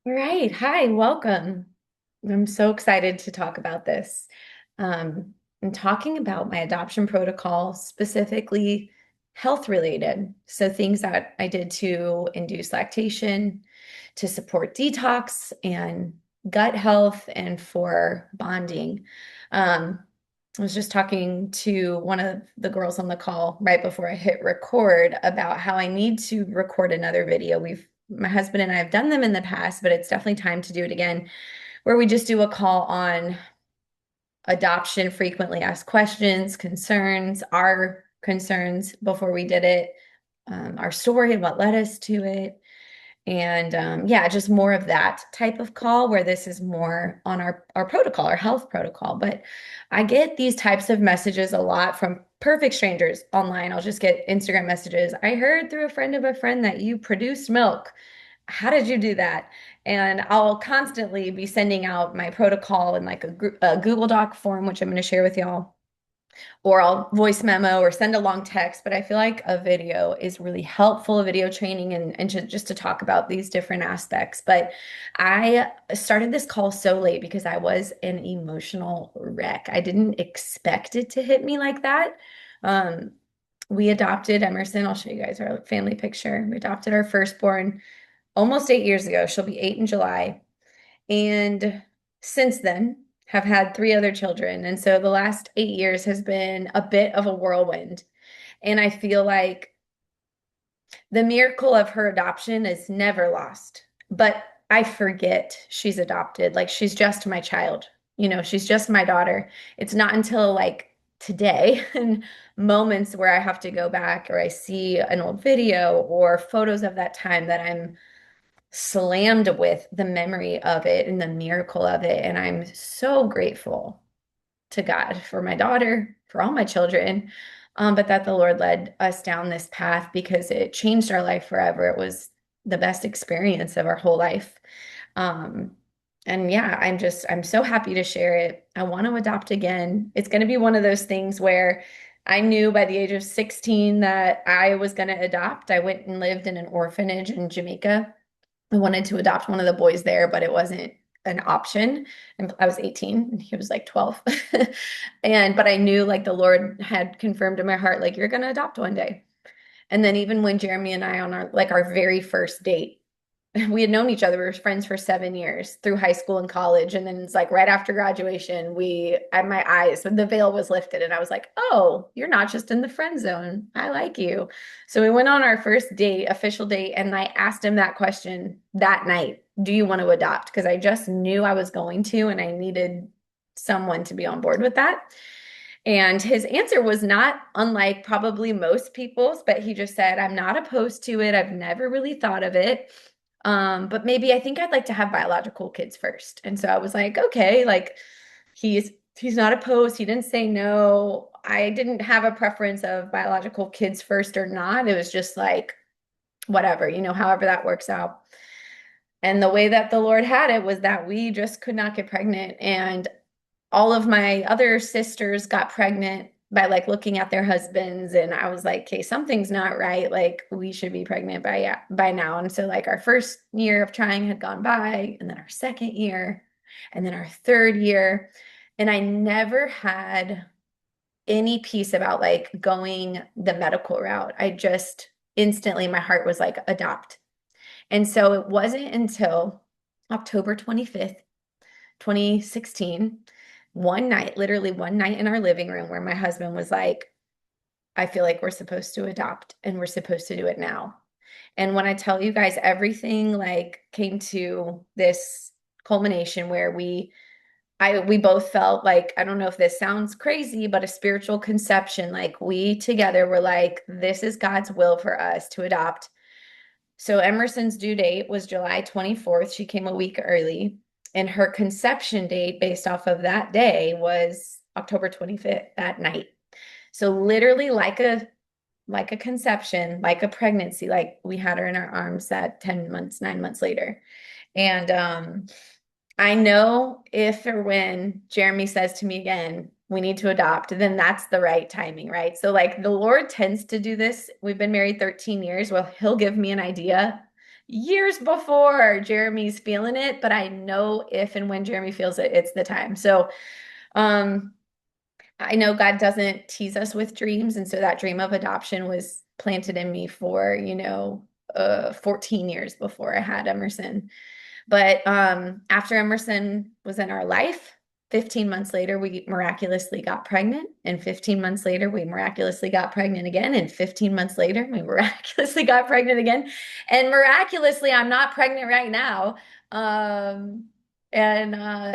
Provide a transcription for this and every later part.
All right. Hi, welcome. I'm so excited to talk about this. I'm talking about my adoption protocol, specifically health related. So, things that I did to induce lactation, to support detox and gut health, and for bonding. Um, I was just talking to one of the girls on the call right before I hit record about how I need to record another video. My husband and I have done them in the past, but it's definitely time to do it again, where we just do a call on adoption, frequently asked questions, concerns, our concerns before we did it, our story and what led us to it. And yeah, just more of that type of call where this is more on our protocol, our health protocol. But I get these types of messages a lot from perfect strangers online. I'll just get Instagram messages. I heard through a friend of a friend that you produced milk. How did you do that? And I'll constantly be sending out my protocol in like a Google Doc form, which I'm going to share with y'all, or I'll voice memo or send a long text. But I feel like a video is really helpful, a video training, and just to talk about these different aspects. But I started this call so late because I was an emotional wreck. I didn't expect it to hit me like that. Um, we adopted Emerson. I'll show you guys our family picture. We adopted our firstborn almost 8 years ago. She'll be 8 in July. And since then, have had three other children. And so the last 8 years has been a bit of a whirlwind. And I feel like the miracle of her adoption is never lost. But I forget she's adopted. Like she's just my child. She's just my daughter. It's not until like today and moments where I have to go back or I see an old video or photos of that time that I'm slammed with the memory of it and the miracle of it. And I'm so grateful to God for my daughter, for all my children, but that the Lord led us down this path because it changed our life forever. It was the best experience of our whole life. Um, and yeah, I'm so happy to share it. I want to adopt again. It's going to be one of those things where I knew by the age of 16 that I was going to adopt. I went and lived in an orphanage in Jamaica. I wanted to adopt one of the boys there, but it wasn't an option. And I was 18 and he was like 12. But I knew like the Lord had confirmed in my heart, like, you're gonna adopt one day. And then even when Jeremy and I on our very first date, we had known each other. We were friends for 7 years through high school and college. And then it's like right after graduation, we at my eyes, when the veil was lifted, and I was like, oh, you're not just in the friend zone. I like you. So we went on our first date, official date, and I asked him that question that night. Do you want to adopt? Because I just knew I was going to, and I needed someone to be on board with that. And his answer was not unlike probably most people's, but he just said, I'm not opposed to it. I've never really thought of it. But maybe I think I'd like to have biological kids first. And so I was like, okay, like he's he's not opposed. He didn't say no. I didn't have a preference of biological kids first or not. It was just like whatever, however that works out. And the way that the Lord had it was that we just could not get pregnant. And all of my other sisters got pregnant by like looking at their husbands, and I was like, okay, something's not right. Like we should be pregnant by now. And so like our first year of trying had gone by, and then our second year, and then our third year. And I never had any peace about like going the medical route. I just instantly, my heart was like, adopt. And so it wasn't until October 25th, 2016, one night, literally one night in our living room, where my husband was like, I feel like we're supposed to adopt and we're supposed to do it now. And when I tell you guys, everything like came to this culmination where we both felt like, I don't know if this sounds crazy, but a spiritual conception. Like we together were like, this is God's will for us to adopt. So Emerson's due date was July 24th. She came a week early. And her conception date, based off of that day, was October 25th, that night. So literally like a conception, like a pregnancy, like we had her in our arms that 10 months, 9 months later. And I know if or when Jeremy says to me again, we need to adopt, then that's the right timing, right? So like the Lord tends to do this. We've been married 13 years. Well, he'll give me an idea years before Jeremy's feeling it, but I know if and when Jeremy feels it, it's the time. So, um, I know God doesn't tease us with dreams, and so that dream of adoption was planted in me for, 14 years before I had Emerson. But after Emerson was in our life, 15 months later, we miraculously got pregnant. And 15 months later, we miraculously got pregnant again. And 15 months later, we miraculously got pregnant again. And miraculously, I'm not pregnant right now. Um, and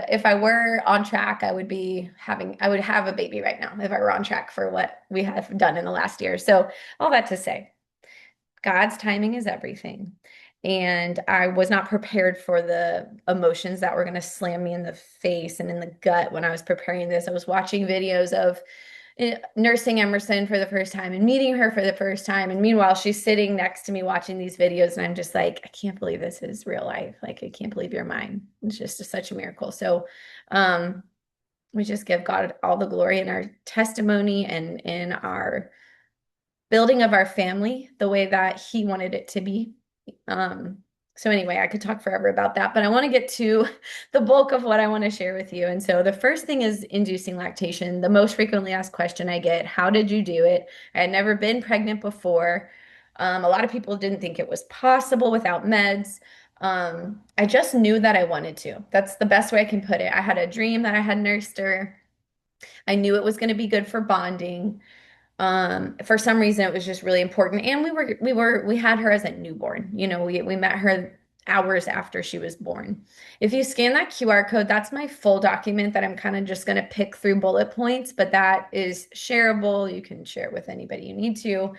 if I were on track, I would have a baby right now if I were on track for what we have done in the last year. So, all that to say, God's timing is everything. And I was not prepared for the emotions that were going to slam me in the face and in the gut when I was preparing this. I was watching videos of nursing Emerson for the first time and meeting her for the first time. And meanwhile, she's sitting next to me watching these videos. And I'm just like, I can't believe this is real life. Like, I can't believe you're mine. It's just such a miracle. So, um, we just give God all the glory in our testimony and in our building of our family the way that he wanted it to be. Um, so anyway, I could talk forever about that, but I want to get to the bulk of what I want to share with you. And so the first thing is inducing lactation. The most frequently asked question I get, how did you do it? I had never been pregnant before. A lot of people didn't think it was possible without meds. I just knew that I wanted to. That's the best way I can put it. I had a dream that I had nursed her. I knew it was going to be good for bonding. For some reason it was just really important. And we had her as a newborn. We met her hours after she was born. If you scan that QR code, that's my full document that I'm kind of just going to pick through bullet points, but that is shareable. You can share it with anybody you need to.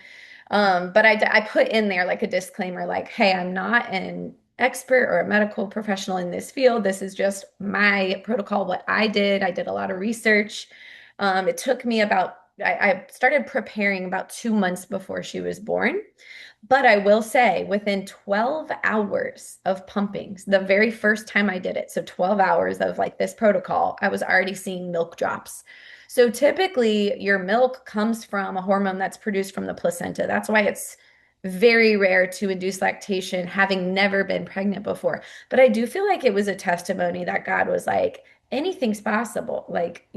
But I put in there like a disclaimer, like, hey, I'm not an expert or a medical professional in this field. This is just my protocol, what I did. I did a lot of research. It took me I started preparing about 2 months before she was born. But I will say, within 12 hours of pumping, the very first time I did it, so 12 hours of like this protocol, I was already seeing milk drops. So typically, your milk comes from a hormone that's produced from the placenta. That's why it's very rare to induce lactation, having never been pregnant before. But I do feel like it was a testimony that God was like, anything's possible. Like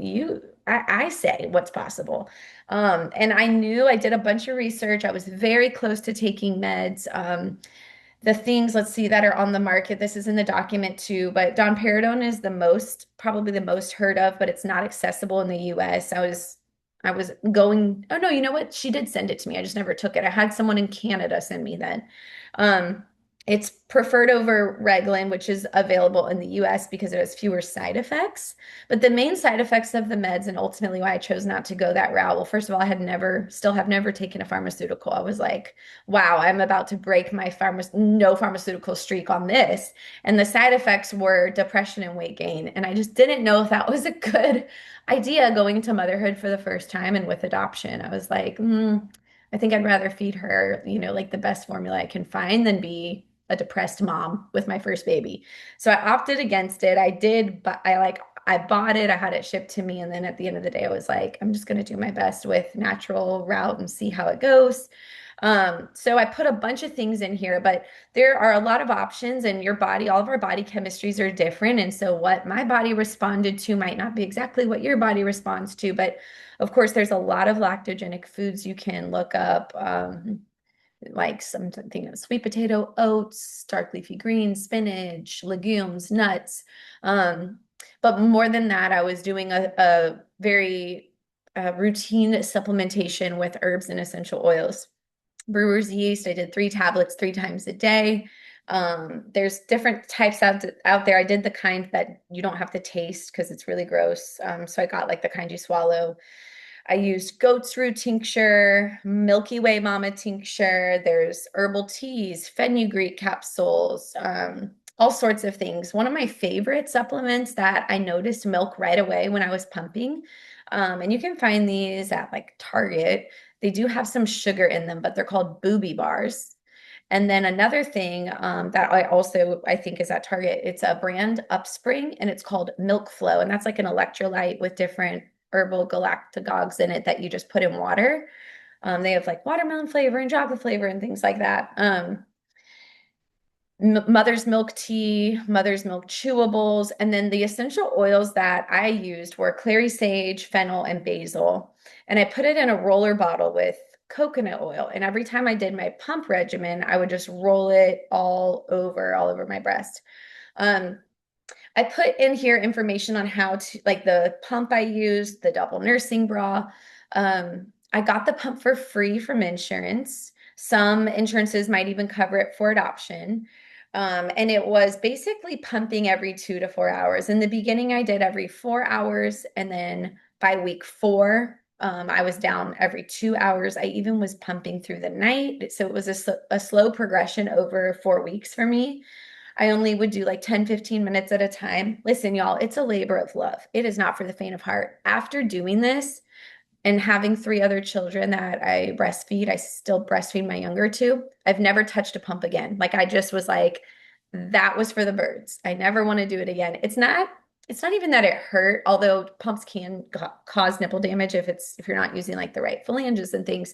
I say what's possible. And I knew I did a bunch of research. I was very close to taking meds. The things, let's see, that are on the market. This is in the document too, but domperidone is probably the most heard of, but it's not accessible in the US. I was going, oh no, you know what? She did send it to me. I just never took it. I had someone in Canada send me then. Um, it's preferred over Reglan, which is available in the US because it has fewer side effects. But the main side effects of the meds, and ultimately why I chose not to go that route, well, first of all, still have never taken a pharmaceutical. I was like, wow, I'm about to break my no pharmaceutical streak on this. And the side effects were depression and weight gain. And I just didn't know if that was a good idea going into motherhood for the first time and with adoption. I was like, I think I'd rather feed her, like the best formula I can find than be a depressed mom with my first baby. So I opted against it. I did, but I bought it, I had it shipped to me, and then at the end of the day, I was like, I'm just going to do my best with natural route and see how it goes. So I put a bunch of things in here, but there are a lot of options, and all of our body chemistries are different. And so what my body responded to might not be exactly what your body responds to. But of course, there's a lot of lactogenic foods you can look up. Like something sweet potato, oats, dark leafy greens, spinach, legumes, nuts. Um, but more than that, I was doing a very routine supplementation with herbs and essential oils. Brewer's yeast, I did 3 tablets 3 times a day. There's different types out there. I did the kind that you don't have to taste because it's really gross. So I got like the kind you swallow. I used goat's root tincture, Milky Way mama tincture. There's herbal teas, fenugreek capsules, all sorts of things. One of my favorite supplements that I noticed milk right away when I was pumping, and you can find these at like Target. They do have some sugar in them, but they're called booby bars. And then another thing that I think is at Target, it's a brand Upspring and it's called Milk Flow. And that's like an electrolyte with different herbal galactagogues in it that you just put in water. They have like watermelon flavor and chocolate flavor and things like that. mother's milk tea, mother's milk chewables, and then the essential oils that I used were clary sage, fennel, and basil. And I put it in a roller bottle with coconut oil. And every time I did my pump regimen, I would just roll it all over my breast. Um, I put in here information on how to, like the pump I used, the double nursing bra. I got the pump for free from insurance. Some insurances might even cover it for adoption. And it was basically pumping every 2 to 4 hours. In the beginning, I did every 4 hours. And then by week four, I was down every 2 hours. I even was pumping through the night. So it was a slow progression over 4 weeks for me. I only would do like 10, 15 minutes at a time. Listen, y'all, it's a labor of love. It is not for the faint of heart. After doing this and having three other children that I breastfeed, I still breastfeed my younger two. I've never touched a pump again. Like I just was like, that was for the birds. I never want to do it again. It's not even that it hurt, although pumps can cause nipple damage if you're not using like the right phalanges and things.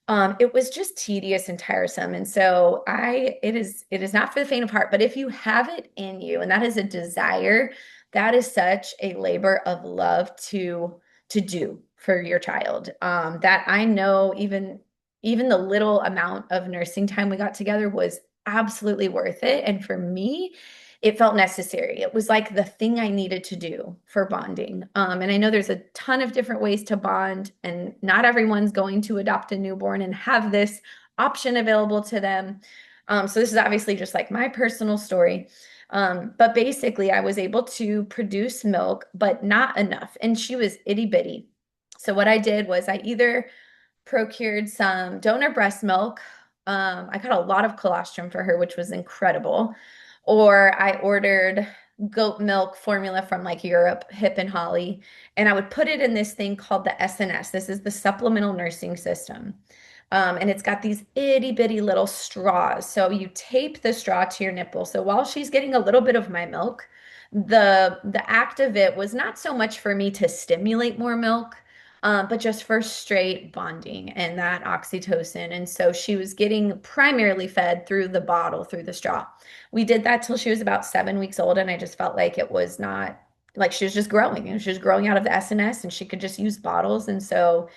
It was just tedious and tiresome. And so it is not for the faint of heart, but if you have it in you and that is a desire, that is such a labor of love to do for your child. That I know even the little amount of nursing time we got together was absolutely worth it. And for me, it felt necessary. It was like the thing I needed to do for bonding. And I know there's a ton of different ways to bond, and not everyone's going to adopt a newborn and have this option available to them. So this is obviously just like my personal story. But basically, I was able to produce milk, but not enough. And she was itty bitty. So what I did was I either procured some donor breast milk. I got a lot of colostrum for her, which was incredible. Or I ordered goat milk formula from like Europe, Hip and Holly, and I would put it in this thing called the SNS. This is the Supplemental Nursing System. And it's got these itty bitty little straws. So you tape the straw to your nipple. So while she's getting a little bit of my milk, the act of it was not so much for me to stimulate more milk, but just for straight bonding and that oxytocin. And so she was getting primarily fed through the bottle, through the straw. We did that till she was about 7 weeks old, and I just felt like it was not like she was just growing and she was growing out of the SNS and she could just use bottles. And so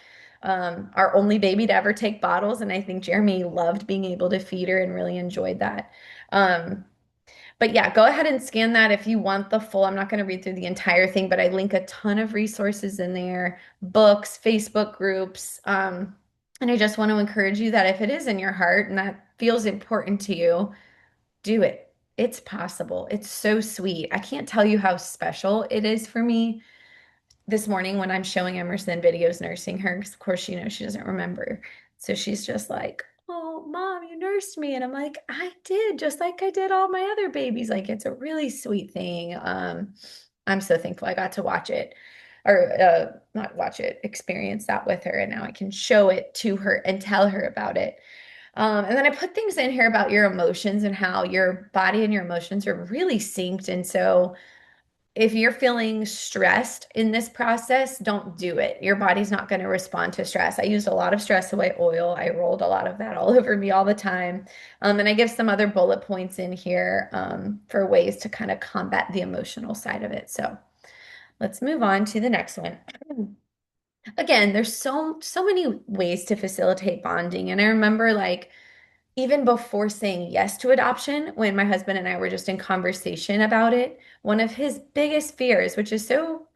our only baby to ever take bottles, and I think Jeremy loved being able to feed her and really enjoyed that. Um, but yeah, go ahead and scan that if you want the full. I'm not going to read through the entire thing, but I link a ton of resources in there, books, Facebook groups. And I just want to encourage you that if it is in your heart and that feels important to you, do it. It's possible. It's so sweet. I can't tell you how special it is for me this morning when I'm showing Emerson videos nursing her, 'cause of course, she doesn't remember. So she's just like, "Oh, mom, you nursed me." And I'm like, "I did, just like I did all my other babies." Like it's a really sweet thing. I'm so thankful I got to watch it or not watch it, experience that with her. And now I can show it to her and tell her about it. And then I put things in here about your emotions and how your body and your emotions are really synced. And so if you're feeling stressed in this process, don't do it. Your body's not going to respond to stress. I used a lot of stress away oil. I rolled a lot of that all over me all the time. And I give some other bullet points in here for ways to kind of combat the emotional side of it. So let's move on to the next one. Again, there's so many ways to facilitate bonding. And I remember like even before saying yes to adoption, when my husband and I were just in conversation about it, one of his biggest fears, which is so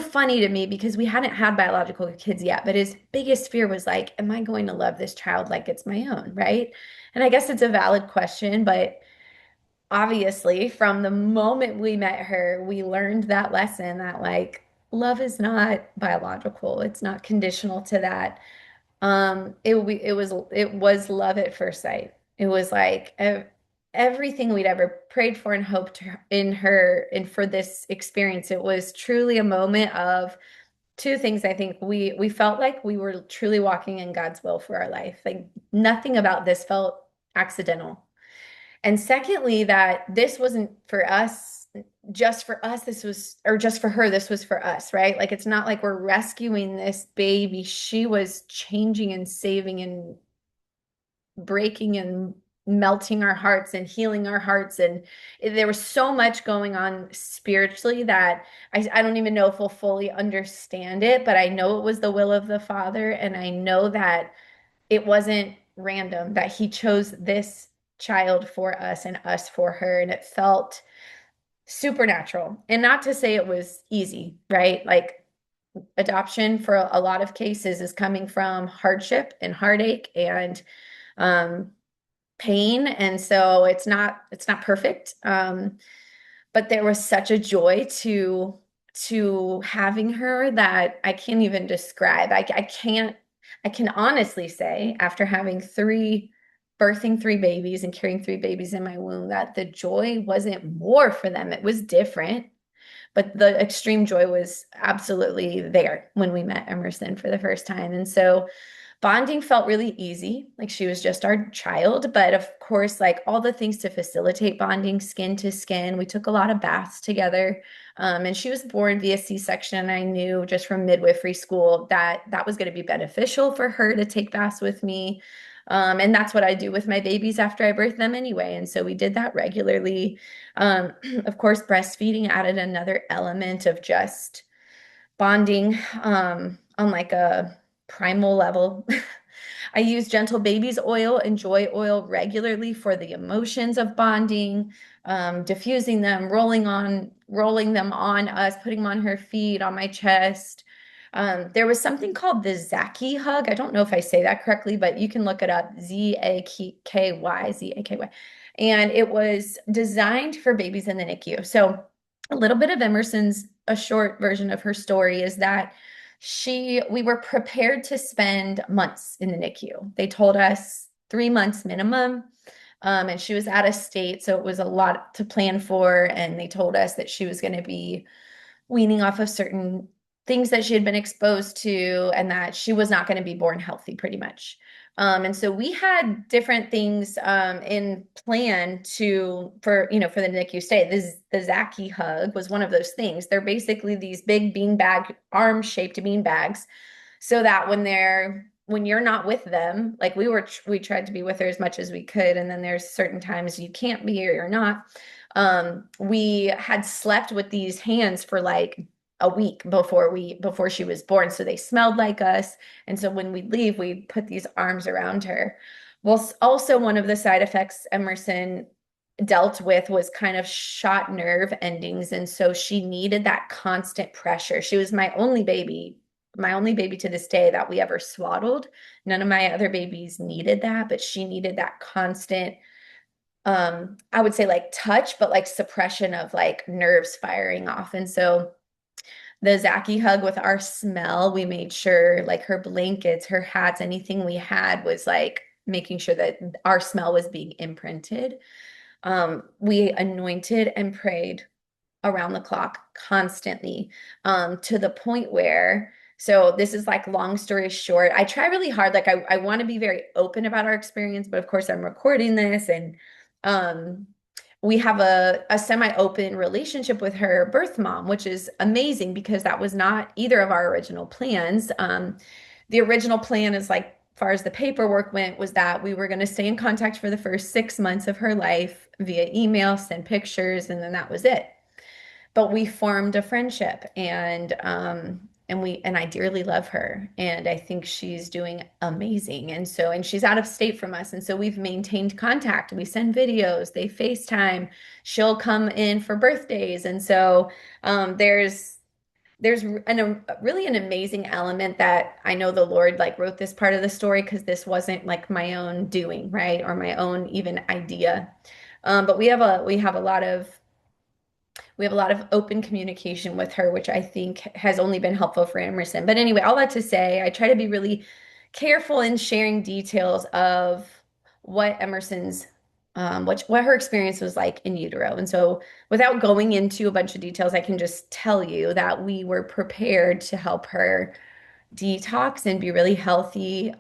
funny to me because we hadn't had biological kids yet, but his biggest fear was like, am I going to love this child like it's my own, right? And I guess it's a valid question, but obviously from the moment we met her, we learned that lesson that like love is not biological. It's not conditional to that. It was love at first sight. It was like everything we'd ever prayed for and hoped in her and for this experience. It was truly a moment of two things. I think we felt like we were truly walking in God's will for our life. Like nothing about this felt accidental. And secondly, that this wasn't for us, just for us, this was, or just for her, this was for us, right? Like it's not like we're rescuing this baby. She was changing and saving and breaking and melting our hearts and healing our hearts. And there was so much going on spiritually that I don't even know if we'll fully understand it, but I know it was the will of the Father. And I know that it wasn't random, that He chose this child for us and us for her. And it felt supernatural. And not to say it was easy, right? Like adoption for a lot of cases is coming from hardship and heartache and um, pain, and so it's not perfect. But there was such a joy to having her that I can't even describe. I can't. I can honestly say, after having birthing three babies and carrying three babies in my womb, that the joy wasn't more for them. It was different, but the extreme joy was absolutely there when we met Emerson for the first time. And so bonding felt really easy, like she was just our child. But of course, like all the things to facilitate bonding, skin to skin, we took a lot of baths together. And she was born via C-section. And I knew just from midwifery school that that was going to be beneficial for her to take baths with me. And that's what I do with my babies after I birth them anyway. And so we did that regularly. Um, of course, breastfeeding added another element of just bonding on like a primal level. I use Gentle Baby's oil and Joy oil regularly for the emotions of bonding, diffusing them, rolling them on us, putting them on her feet, on my chest. There was something called the Zaki hug. I don't know if I say that correctly, but you can look it up. Zaky, and it was designed for babies in the NICU. So a little bit of a short version of her story is that we were prepared to spend months in the NICU. They told us 3 months minimum. And she was out of state, so it was a lot to plan for. And they told us that she was going to be weaning off of certain things that she had been exposed to, and that she was not going to be born healthy, pretty much. And so we had different things in plan for the NICU stay. The Zaki hug was one of those things. They're basically these big beanbag, arm-shaped bean bags, so that when you're not with them, like we tried to be with her as much as we could, and then there's certain times you can't be or you're not. We had slept with these hands for like a week before she was born, so they smelled like us. And so when we'd leave, we'd put these arms around her. Well, also one of the side effects Emerson dealt with was kind of shot nerve endings, and so she needed that constant pressure. She was my only baby to this day that we ever swaddled. None of my other babies needed that, but she needed that constant, I would say like touch, but like suppression of like nerves firing off. And so the Zaki hug, with our smell, we made sure like her blankets, her hats, anything we had was like making sure that our smell was being imprinted. We anointed and prayed around the clock constantly, to the point where, so this is like long story short, I try really hard. Like I want to be very open about our experience, but of course I'm recording this, and um, we have a semi-open relationship with her birth mom, which is amazing because that was not either of our original plans. The original plan is like, far as the paperwork went, was that we were going to stay in contact for the first 6 months of her life via email, send pictures, and then that was it. But we formed a friendship, and I dearly love her, and I think she's doing amazing. And she's out of state from us, and so we've maintained contact. We send videos, they FaceTime, she'll come in for birthdays. And so really an amazing element that I know the Lord like wrote this part of the story, because this wasn't like my own doing, right? Or my own even idea. But we have a lot of open communication with her, which I think has only been helpful for Emerson. But anyway, all that to say, I try to be really careful in sharing details of what Emerson's what her experience was like in utero. And so without going into a bunch of details, I can just tell you that we were prepared to help her detox and be really healthy.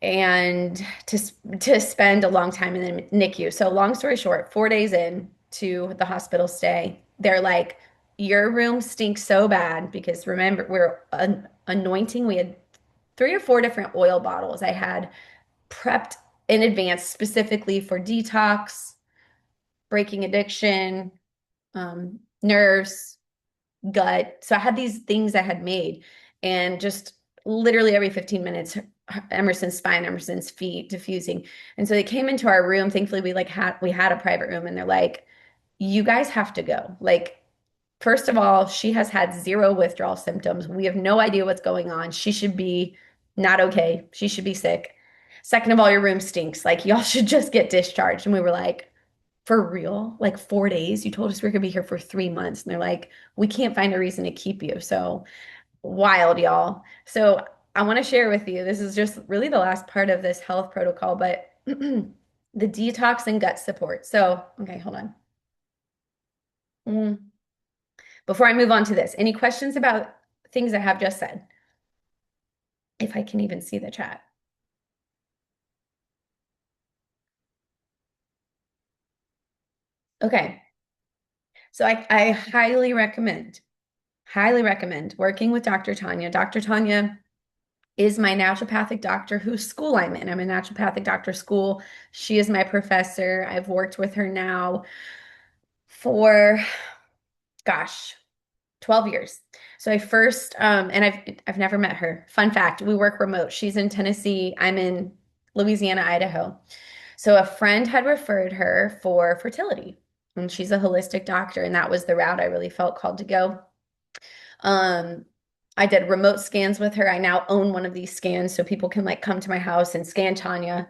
And to spend a long time in the NICU. So long story short, 4 days in to the hospital stay, they're like, your room stinks so bad, because remember, we're anointing. We had 3 or 4 different oil bottles I had prepped in advance specifically for detox, breaking addiction, nerves, gut. So I had these things I had made, and just literally every 15 minutes, Emerson's spine, Emerson's feet diffusing. And so they came into our room. Thankfully, we had a private room, and they're like, "You guys have to go." Like, first of all, she has had zero withdrawal symptoms. We have no idea what's going on. She should be not okay. She should be sick. Second of all, your room stinks. Like, y'all should just get discharged. And we were like, for real? Like 4 days? You told us we were gonna be here for 3 months. And they're like, we can't find a reason to keep you. So wild, y'all. So I want to share with you, this is just really the last part of this health protocol, but the detox and gut support. So, okay, hold on. Mm. Before I move on to this, any questions about things I have just said? If I can even see the chat. Okay. So I highly recommend working with Dr. Tanya. Dr. Tanya is my naturopathic doctor whose school I'm in. I'm in naturopathic doctor school. She is my professor. I've worked with her now for, gosh, 12 years. So I first, and I've never met her. Fun fact, we work remote. She's in Tennessee. I'm in Louisiana, Idaho. So a friend had referred her for fertility, and she's a holistic doctor, and that was the route I really felt called to go. Um, I did remote scans with her. I now own one of these scans, so people can like come to my house and scan Tanya,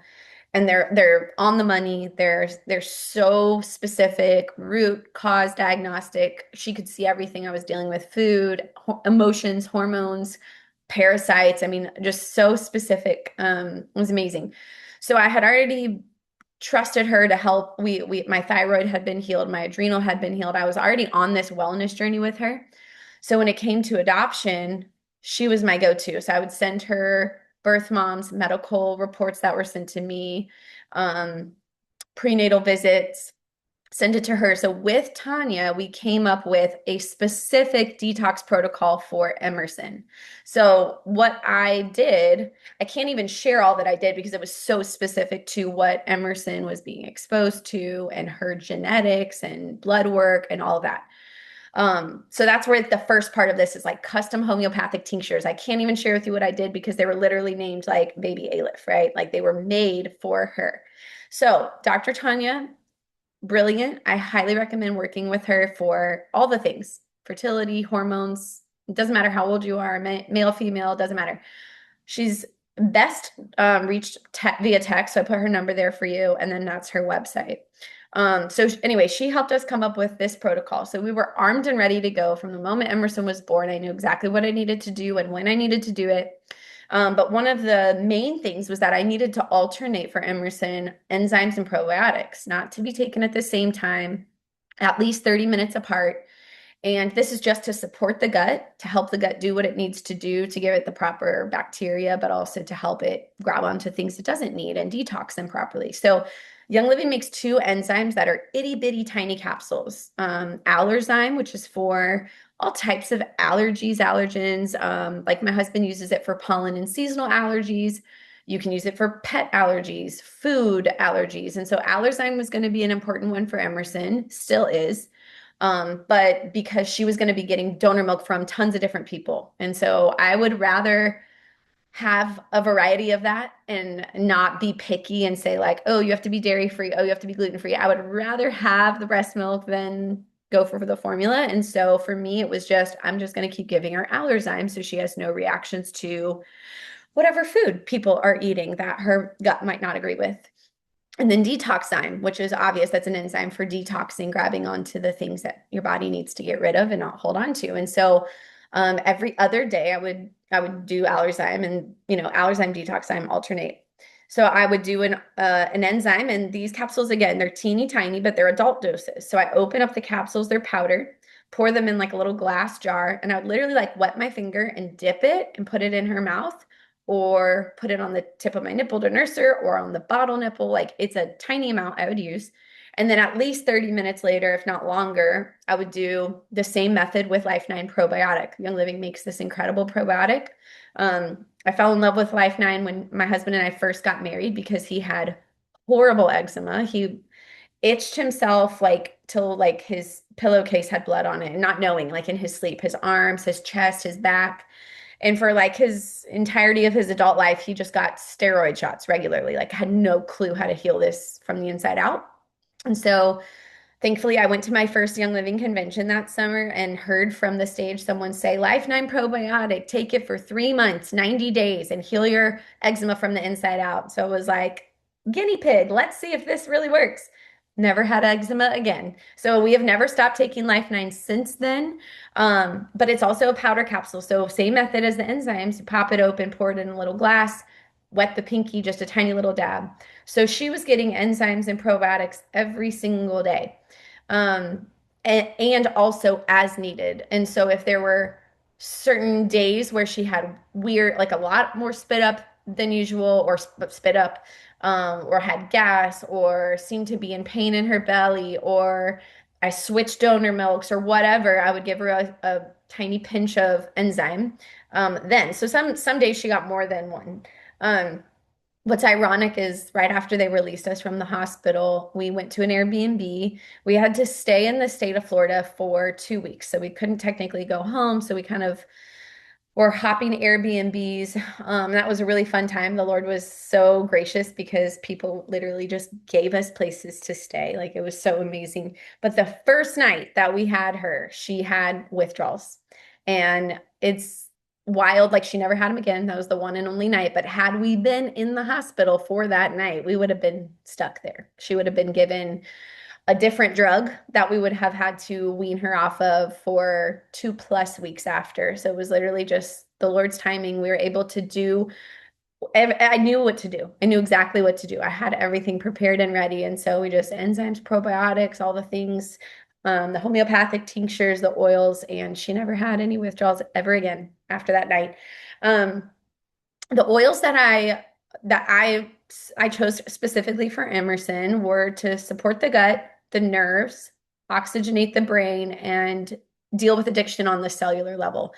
and they're on the money. They're so specific, root cause diagnostic. She could see everything I was dealing with: food, emotions, hormones, parasites. I mean, just so specific. It was amazing. So I had already trusted her to help. We my thyroid had been healed, my adrenal had been healed. I was already on this wellness journey with her. So when it came to adoption, she was my go-to. So I would send her birth moms, medical reports that were sent to me, um, prenatal visits, send it to her. So with Tanya, we came up with a specific detox protocol for Emerson. So what I did, I can't even share all that I did because it was so specific to what Emerson was being exposed to and her genetics and blood work and all of that. So that's where the first part of this is like custom homeopathic tinctures. I can't even share with you what I did because they were literally named like baby Aleph, right? Like they were made for her. So Dr. Tanya, brilliant. I highly recommend working with her for all the things: fertility, hormones. It doesn't matter how old you are, male, female, doesn't matter. She's best reached via text. So I put her number there for you, and then that's her website. So anyway, she helped us come up with this protocol. So we were armed and ready to go from the moment Emerson was born. I knew exactly what I needed to do and when I needed to do it. But one of the main things was that I needed to alternate for Emerson enzymes and probiotics, not to be taken at the same time, at least 30 minutes apart. And this is just to support the gut, to help the gut do what it needs to do to give it the proper bacteria, but also to help it grab onto things it doesn't need and detox them properly. So Young Living makes two enzymes that are itty bitty tiny capsules. Allerzyme, which is for all types of allergies, allergens. Like my husband uses it for pollen and seasonal allergies. You can use it for pet allergies, food allergies. And so Allerzyme was going to be an important one for Emerson, still is. But because she was going to be getting donor milk from tons of different people. And so I would rather have a variety of that and not be picky and say like, oh, you have to be dairy free. Oh, you have to be gluten free. I would rather have the breast milk than go for the formula. And so for me, it was just, I'm just going to keep giving her Allerzyme so she has no reactions to whatever food people are eating that her gut might not agree with. And then detoxzyme, which is obvious, that's an enzyme for detoxing, grabbing onto the things that your body needs to get rid of and not hold on to. And so every other day I would do Allerzyme, and Allerzyme, detoxzyme alternate. So I would do an enzyme, and these capsules, again, they're teeny tiny, but they're adult doses. So I open up the capsules, they're powder, pour them in like a little glass jar, and I would literally like wet my finger and dip it and put it in her mouth, or put it on the tip of my nipple to nurse her, or on the bottle nipple. Like it's a tiny amount I would use. And then at least 30 minutes later, if not longer, I would do the same method with Life9 probiotic. Young Living makes this incredible probiotic. I fell in love with Life9 when my husband and I first got married because he had horrible eczema. He itched himself like till like his pillowcase had blood on it, and not knowing, like in his sleep, his arms, his chest, his back. And for like his entirety of his adult life, he just got steroid shots regularly, like had no clue how to heal this from the inside out. And so thankfully, I went to my first Young Living convention that summer and heard from the stage someone say, Life 9 probiotic, take it for 3 months, 90 days, and heal your eczema from the inside out. So it was like, guinea pig, let's see if this really works. Never had eczema again. So we have never stopped taking Life 9 since then. But it's also a powder capsule. So same method as the enzymes. You pop it open, pour it in a little glass, wet the pinky, just a tiny little dab. So she was getting enzymes and probiotics every single day, um, and also as needed. And so if there were certain days where she had weird, like a lot more spit up than usual, or spit up, or had gas, or seemed to be in pain in her belly, or I switched donor milks or whatever, I would give her a tiny pinch of enzyme. Then, so some days she got more than one. Um, What's ironic is right after they released us from the hospital, we went to an Airbnb. We had to stay in the state of Florida for 2 weeks. So we couldn't technically go home. So we kind of were hopping Airbnbs. That was a really fun time. The Lord was so gracious because people literally just gave us places to stay. Like it was so amazing. But the first night that we had her, she had withdrawals. And it's wild. Like she never had them again. That was the one and only night. But had we been in the hospital for that night, we would have been stuck there. She would have been given a different drug that we would have had to wean her off of for 2+ weeks after. So it was literally just the Lord's timing. We were able to do, I knew what to do. I knew exactly what to do. I had everything prepared and ready. And so we just enzymes, probiotics, all the things, the homeopathic tinctures, the oils, and she never had any withdrawals ever again after that night. Um, the oils that I chose specifically for Emerson were to support the gut, the nerves, oxygenate the brain, and deal with addiction on the cellular level.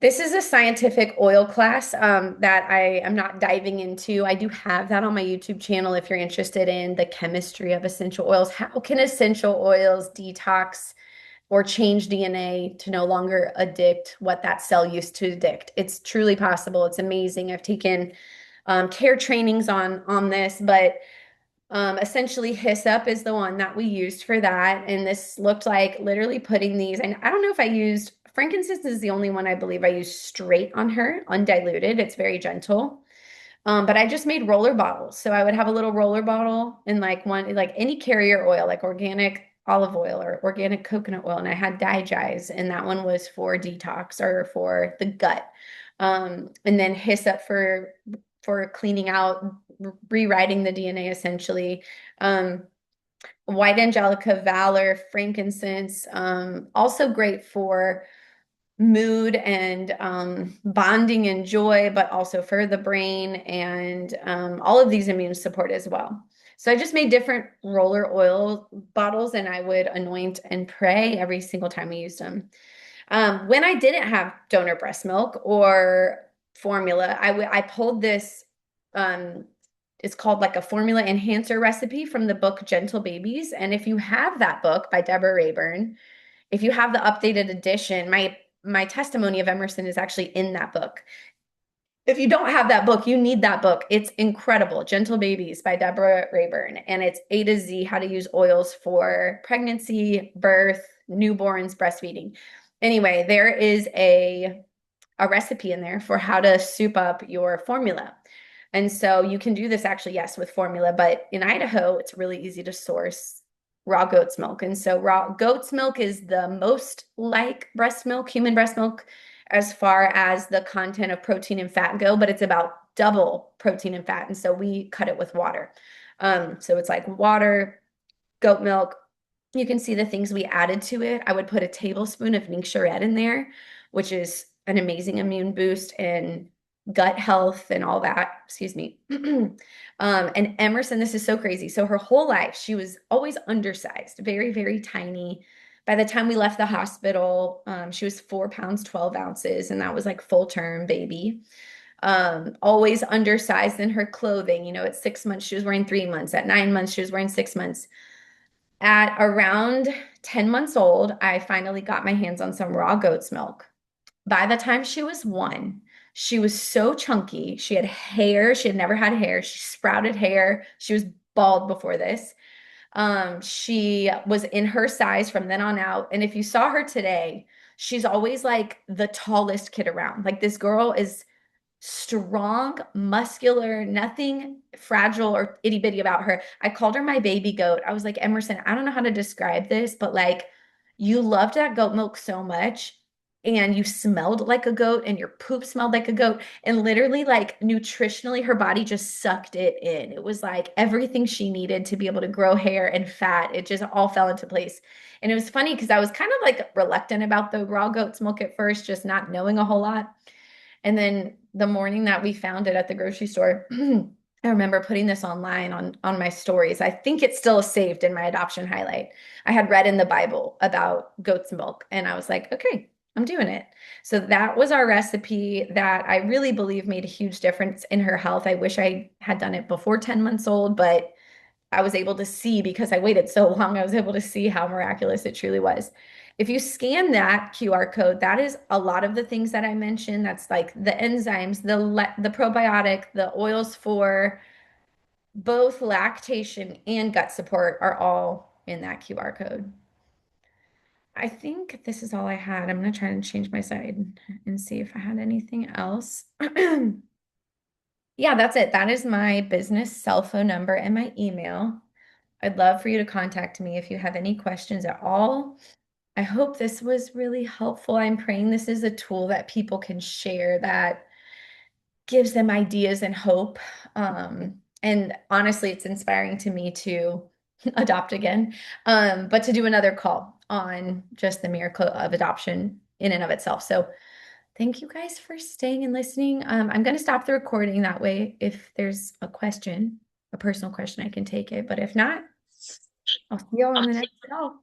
This is a scientific oil class that I am not diving into. I do have that on my YouTube channel if you're interested in the chemistry of essential oils. How can essential oils detox or change DNA to no longer addict what that cell used to addict? It's truly possible. It's amazing. I've taken care trainings on this, but essentially hyssop is the one that we used for that. And this looked like literally putting these, and I don't know if I used frankincense is the only one I believe I used straight on her, undiluted. It's very gentle. But I just made roller bottles. So I would have a little roller bottle and like one, like any carrier oil, like organic olive oil or organic coconut oil. And I had digize, and that one was for detox or for the gut. And then hyssop for cleaning out, rewriting the DNA essentially. White angelica, valor, frankincense, also great for mood and bonding and joy, but also for the brain and all of these immune support as well. So I just made different roller oil bottles, and I would anoint and pray every single time I used them. When I didn't have donor breast milk or formula, I pulled this. Um, it's called like a formula enhancer recipe from the book Gentle Babies. And if you have that book by Deborah Rayburn, if you have the updated edition, my testimony of Emerson is actually in that book. If you don't have that book, you need that book. It's incredible. Gentle Babies by Deborah Rayburn. And it's A to Z how to use oils for pregnancy, birth, newborns, breastfeeding. Anyway, there is a recipe in there for how to soup up your formula. And so you can do this actually, yes, with formula, but in Idaho, it's really easy to source raw goat's milk. And so raw goat's milk is the most like breast milk, human breast milk, as far as the content of protein and fat go, but it's about double protein and fat. And so we cut it with water. So it's like water, goat milk. You can see the things we added to it. I would put a tablespoon of Nincturet in there, which is an amazing immune boost and gut health and all that. Excuse me. And Emerson, this is so crazy. So her whole life, she was always undersized, very, very tiny. By the time we left the hospital, she was 4 pounds, 12 ounces, and that was like full term baby. Always undersized in her clothing. At 6 months, she was wearing 3 months. At 9 months, she was wearing 6 months. At around 10 months old, I finally got my hands on some raw goat's milk. By the time she was 1, she was so chunky. She had hair. She had never had hair. She sprouted hair. She was bald before this. She was in her size from then on out. And if you saw her today, she's always like the tallest kid around. Like this girl is strong, muscular, nothing fragile or itty bitty about her. I called her my baby goat. I was like, Emerson, I don't know how to describe this, but like you loved that goat milk so much and you smelled like a goat and your poop smelled like a goat. And literally, like nutritionally, her body just sucked it in. It was like everything she needed to be able to grow hair and fat. It just all fell into place. And it was funny because I was kind of like reluctant about the raw goat's milk at first, just not knowing a whole lot. And then the morning that we found it at the grocery store, I remember putting this online on my stories. I think it's still saved in my adoption highlight. I had read in the Bible about goat's milk, and I was like, okay, I'm doing it. So that was our recipe that I really believe made a huge difference in her health. I wish I had done it before 10 months old, but I was able to see because I waited so long, I was able to see how miraculous it truly was. If you scan that QR code, that is a lot of the things that I mentioned. That's like the enzymes, the probiotic, the oils for both lactation and gut support are all in that QR code. I think this is all I had. I'm going to try and change my side and see if I had anything else. Yeah, that's it. That is my business cell phone number and my email. I'd love for you to contact me if you have any questions at all. I hope this was really helpful. I'm praying this is a tool that people can share that gives them ideas and hope. And honestly, it's inspiring to me to adopt again, but to do another call on just the miracle of adoption in and of itself. So thank you guys for staying and listening. I'm going to stop the recording that way. If there's a question, a personal question, I can take it. But if not, I'll see you all on the next call.